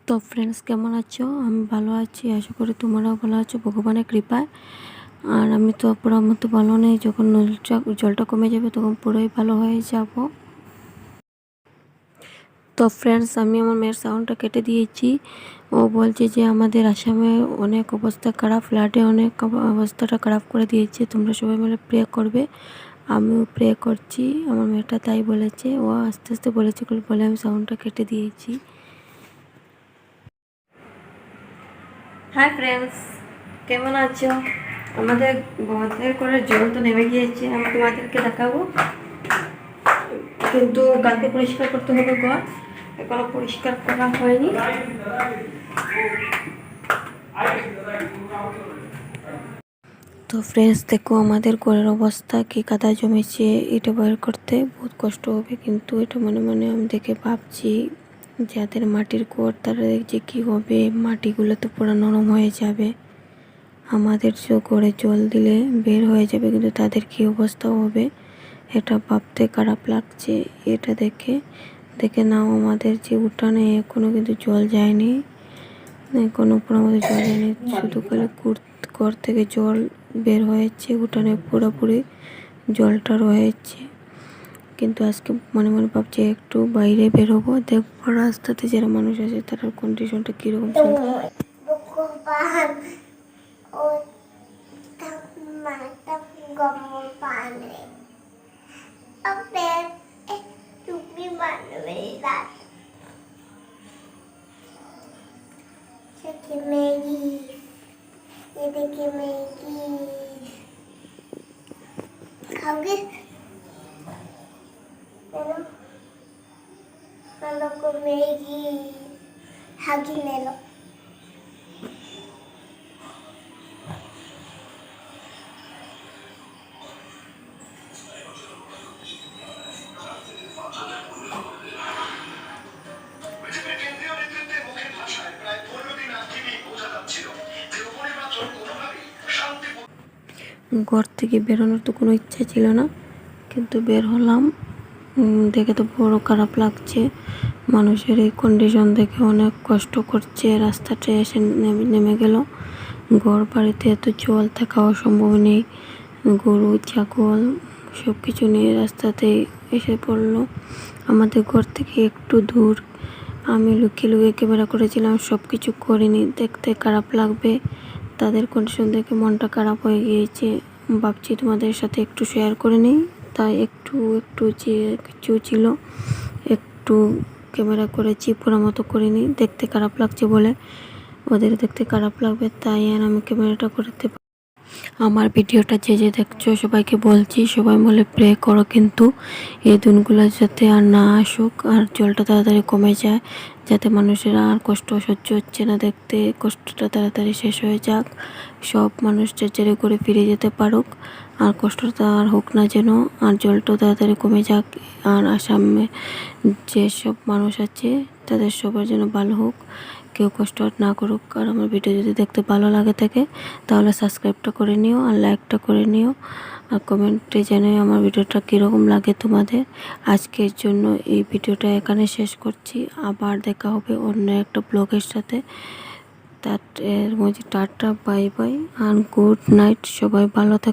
তো ফ্রেন্ডস, কেমন আছো? আমি ভালো আছি, আশা করি তোমরাও ভালো আছো ভগবানের কৃপায়। আর আমি তো পুরো মতো ভালো নেই। যখন জলটা কমে যাবে তখন পুরোই ভালো হয়ে যাব। তো ফ্রেন্ডস, আমি আমার মেয়ের সাউন্ডটা কেটে দিয়েছি। ও বলছে যে আমাদের আসামে অনেক অবস্থা খারাপ, ফ্লাডে অনেক অবস্থাটা খারাপ করে দিয়েছে, তোমরা সবাই মিলে প্রে করবে। আমিও প্রে করছি। আমার মেয়েটা তাই বলেছে, ও আস্তে আস্তে বলেছে বলে আমি সাউন্ডটা কেটে দিয়েছি। হাই ফ্রেন্ডস, কেমন আছো? আমাদের করে জল তো নেমে গিয়েছে, আমি তোমাদেরকে দেখাবো। কিন্তু কালকে পরিষ্কার করতে হবে ঘর, এখনো পরিষ্কার করা হয়নি। তো ফ্রেন্ডস দেখো, আমাদের ঘরের অবস্থা কি কাদা জমেছে। এটা বের করতে বহুত কষ্ট হবে, কিন্তু এটা মনে মনে আমি দেখে ভাবছি যাদের মাটির ঘর তারা দেখছে কী হবে, মাটিগুলো তো পুরো নরম হয়ে যাবে। আমাদের ঘরে জল দিলে বের হয়ে যাবে, কিন্তু তাদের কী অবস্থা হবে এটা ভাবতে খারাপ লাগছে। এটা দেখে নাও, আমাদের যে উঠানে এখনও কিন্তু জল যায়নি, এখনও পুরো আমাদের জল যায়নি, শুধু খালি ঘর থেকে জল বের হয়েছে, উঠানে পুরোপুরি জলটা রয়েছে। কিন্তু আজকে মনে মনে ভাবছি একটু বাইরে বেরোবো, দেখবো রাস্তাতে যারা মানুষ আছে তার কন্ডিশনটা কীরকম চলছে। खाओगे? चलो को मैगी हागी ले लो। ঘর থেকে বেরোনোর তো কোনো ইচ্ছা ছিল না, কিন্তু বের হলাম। দেখে তো বড় খারাপ লাগছে। মানুষের এই কন্ডিশন দেখে অনেক কষ্ট করছে। রাস্তাটা এসে নেমে গেল। ঘর বাড়িতে এত জল থাকা অসম্ভব নেই। গরু ছাগল সব কিছু নিয়ে রাস্তাতেই এসে পড়লো। আমাদের ঘর থেকে একটু দূর। আমি লুকিয়ে লুকিয়ে ক্যামেরা করেছিলাম, সব কিছু করিনি। দেখতে খারাপ লাগবে, তাদের কন্ডিশন দেখে মনটা খারাপ হয়ে গিয়েছে। ভাবছি তোমাদের সাথে একটু শেয়ার করে নিই, তাই একটু যে কিছু ছিল একটু ক্যামেরা করেছি, পুরো মতো করিনি। দেখতে খারাপ লাগছে বলে ওদের দেখতে খারাপ লাগবে, তাই আর আমি ক্যামেরাটা করতে। আমার ভিডিওটা যে দেখছো সবাইকে বলছি, সবাই মিলে প্রে করো কিন্তু এই দিনগুলো যাতে আর না আসুক, আর জলটা তাড়াতাড়ি কমে যায়, যাতে মানুষের আর কষ্ট সহ্য হচ্ছে না দেখতে, কষ্টটা তাড়াতাড়ি শেষ হয়ে যাক, সব মানুষ চেঁচেরে করে ফিরে যেতে পারুক, আর কষ্টটা আর হোক না যেন, আর জলটাও তাড়াতাড়ি কমে যাক। আর আসামে যেসব মানুষ আছে তাদের সবার যেন ভালো হোক, কেউ কষ্ট না করুক। আর আমার ভিডিও যদি দেখতে ভালো লাগে থাকে তাহলে সাবস্ক্রাইবটা করে নিও, আর লাইকটা করে নিও, আর কমেন্টে জানিও আমার ভিডিওটা কীরকম লাগে তোমাদের। আজকের জন্য এই ভিডিওটা এখানে শেষ করছি, আবার দেখা হবে অন্য একটা ব্লগের সাথে। এর মধ্যে টাটা, বাই বাই, আর গুড নাইট, সবাই ভালো থাকে।